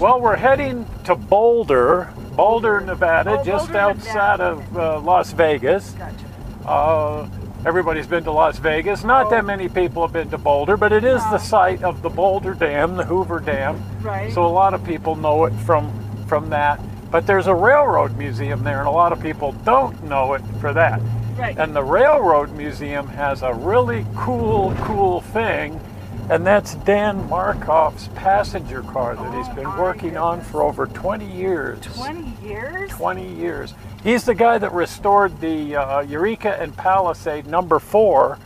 Well, we're heading to Boulder, Nevada, just outside of Las Vegas. Gotcha. Everybody's been to Las Vegas. Not that many people have been to Boulder, but it is the site of the Boulder Dam, the Hoover Dam. Right. So a lot of people know it from that. But there's a railroad museum there, and a lot of people don't know it for that. Right. And the Railroad Museum has a really cool thing, and that's Dan Markoff's passenger car that he's been working on for over 20 years. 20 years? 20 years. He's the guy that restored the Eureka and Palisade number 4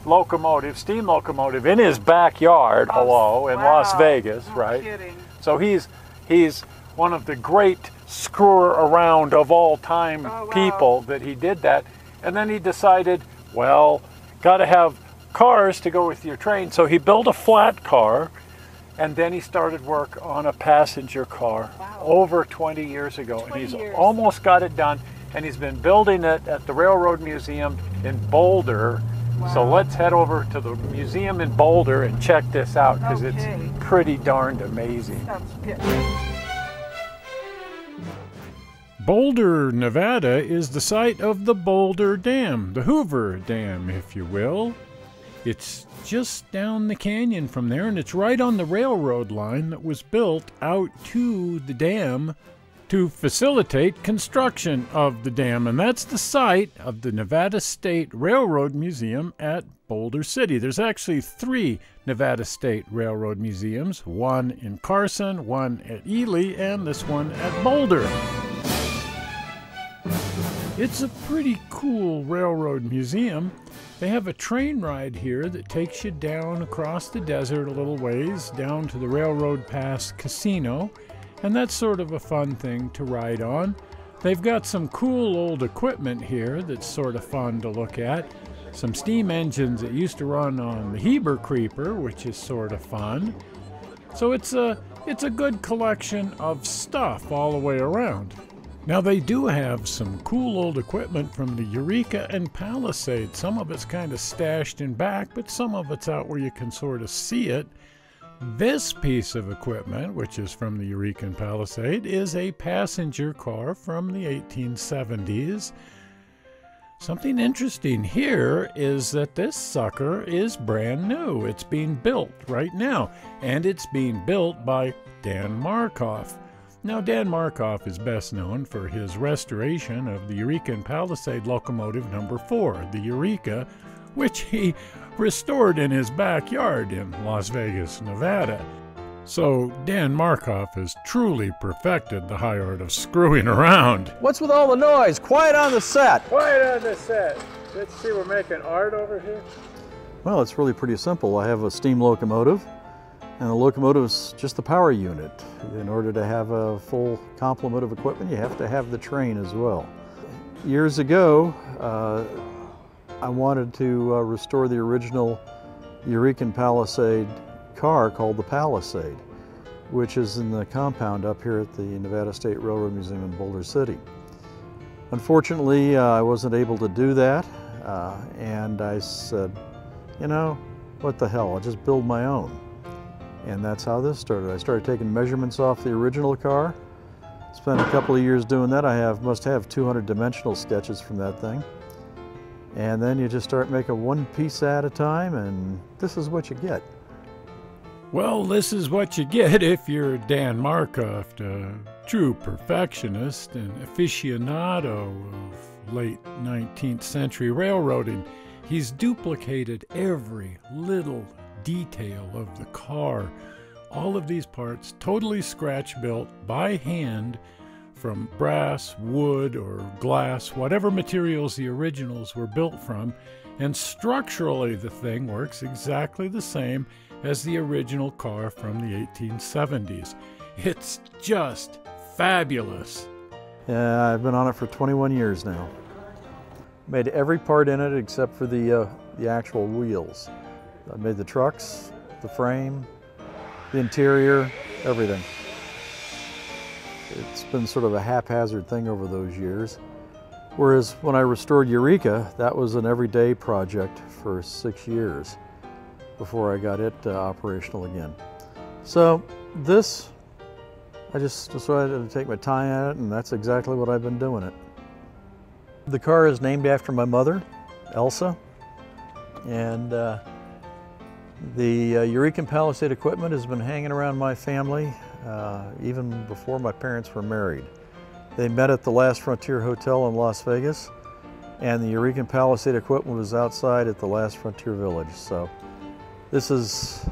locomotive, steam locomotive, in his backyard, in Las Vegas, right? Kidding. So he's one of the great screwer around of all time people that he did that. And then he decided, well, got to have cars to go with your train. So he built a flat car, and then he started work on a passenger car over 20 years ago. And he's almost got it done, and he's been building it at the Railroad Museum in Boulder. So let's head over to the museum in Boulder and check this out, because it's pretty darned amazing. Sounds good. Boulder, Nevada is the site of the Boulder Dam, the Hoover Dam, if you will. It's just down the canyon from there, and it's right on the railroad line that was built out to the dam to facilitate construction of the dam. And that's the site of the Nevada State Railroad Museum at Boulder City. There's actually 3 Nevada State Railroad Museums, one in Carson, one at Ely, and this one at Boulder. It's a pretty cool railroad museum. They have a train ride here that takes you down across the desert a little ways, down to the Railroad Pass Casino, and that's sort of a fun thing to ride on. They've got some cool old equipment here that's sort of fun to look at. Some steam engines that used to run on the Heber Creeper, which is sort of fun. So it's a good collection of stuff all the way around. Now, they do have some cool old equipment from the Eureka and Palisades. Some of it's kind of stashed in back, but some of it's out where you can sort of see it. This piece of equipment, which is from the Eureka and Palisade, is a passenger car from the 1870s. Something interesting here is that this sucker is brand new. It's being built right now, and it's being built by Dan Markoff. Now, Dan Markoff is best known for his restoration of the Eureka and Palisade locomotive number 4, the Eureka, which he restored in his backyard in Las Vegas, Nevada. So Dan Markoff has truly perfected the high art of screwing around. What's with all the noise? Quiet on the set. Quiet on the set. Let's see, we're making art over here. Well, it's really pretty simple. I have a steam locomotive, and the locomotive is just the power unit. In order to have a full complement of equipment, you have to have the train as well. Years ago, I wanted to restore the original Eureka and Palisade car called the Palisade, which is in the compound up here at the Nevada State Railroad Museum in Boulder City. Unfortunately, I wasn't able to do that, and I said, you know, what the hell, I'll just build my own. And that's how this started. I started taking measurements off the original car. Spent a couple of years doing that. I must have 200 dimensional sketches from that thing. And then you just start making one piece at a time, and this is what you get. Well, this is what you get if you're Dan Markoff, a true perfectionist and aficionado of late 19th century railroading. He's duplicated every little detail of the car. All of these parts totally scratch built by hand from brass, wood, or glass, whatever materials the originals were built from, and structurally the thing works exactly the same as the original car from the 1870s. It's just fabulous. Yeah, I've been on it for 21 years now. Made every part in it except for the actual wheels. I made the trucks, the frame, the interior, everything. It's been sort of a haphazard thing over those years. Whereas when I restored Eureka, that was an everyday project for 6 years before I got it operational again. So this I just decided to take my time at it, and that's exactly what I've been doing it. The car is named after my mother, Elsa, and the Eureka and Palisade equipment has been hanging around my family even before my parents were married. They met at the Last Frontier Hotel in Las Vegas, and the Eureka and Palisade equipment was outside at the Last Frontier Village. So this has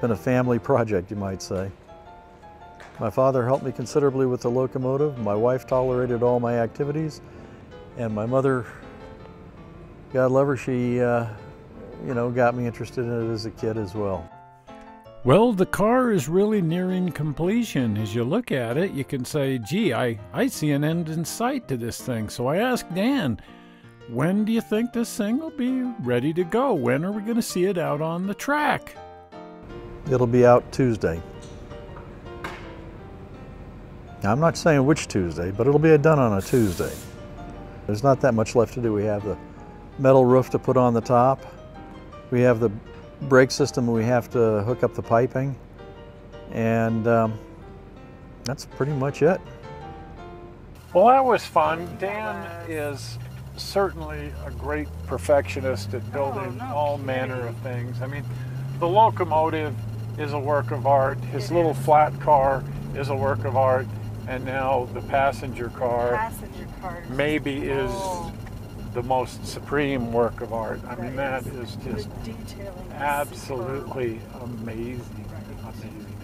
been a family project, you might say. My father helped me considerably with the locomotive. My wife tolerated all my activities, and my mother, God love her, she got me interested in it as a kid as well. Well, the car is really nearing completion. As you look at it, you can say, gee, I see an end in sight to this thing. So I asked Dan, when do you think this thing will be ready to go? When are we going to see it out on the track? It'll be out Tuesday. Now, I'm not saying which Tuesday, but it'll be done on a Tuesday. There's not that much left to do. We have the metal roof to put on the top. We have the brake system, we have to hook up the piping, and that's pretty much it. Well, that was fun. Dan is certainly a great perfectionist at building all manner of things. I mean, the locomotive is a work of art. His little flat car is a work of art. And now the passenger car maybe is the most supreme work of art. I mean, that is just absolutely amazing, amazing.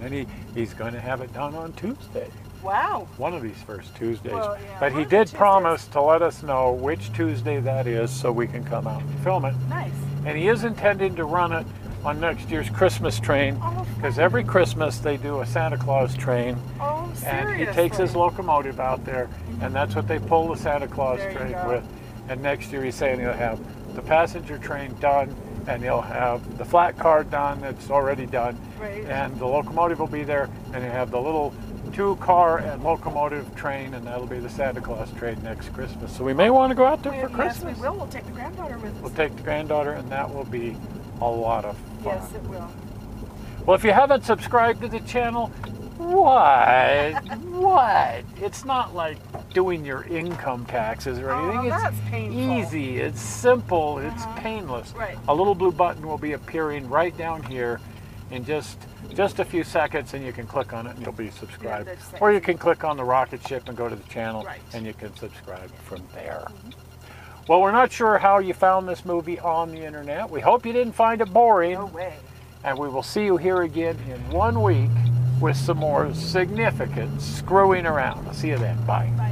And he's going to have it done on Tuesday. Wow. One of these first Tuesdays. Well, yeah, but he did promise to let us know which Tuesday that is so we can come out and film it. Nice. And he is intending to run it on next year's Christmas train, because every Christmas they do a Santa Claus train. Oh, seriously? And he takes his locomotive out there, and that's what they pull the Santa Claus train with. And next year he's saying he'll have the passenger train done, and he'll have the flat car done that's already done, and the locomotive will be there, and he'll have the little 2-car and locomotive train, and that'll be the Santa Claus train next Christmas. So we may want to go out there for Christmas. Yes, we will. We'll take the granddaughter with us. We'll take the granddaughter, and that will be a lot of fun. Yes, it will. Well, if you haven't subscribed to the channel, what? It's not like doing your income taxes or anything. That's painful. It's easy, it's simple, it's painless. Right. A little blue button will be appearing right down here in just a few seconds, and you can click on it and you'll be subscribed. Or you can click on the rocket ship and go to the channel, and you can subscribe from there. Well, we're not sure how you found this movie on the internet. We hope you didn't find it boring. No way. And we will see you here again in 1 week with some more significant screwing around. I'll see you then. Bye. Bye.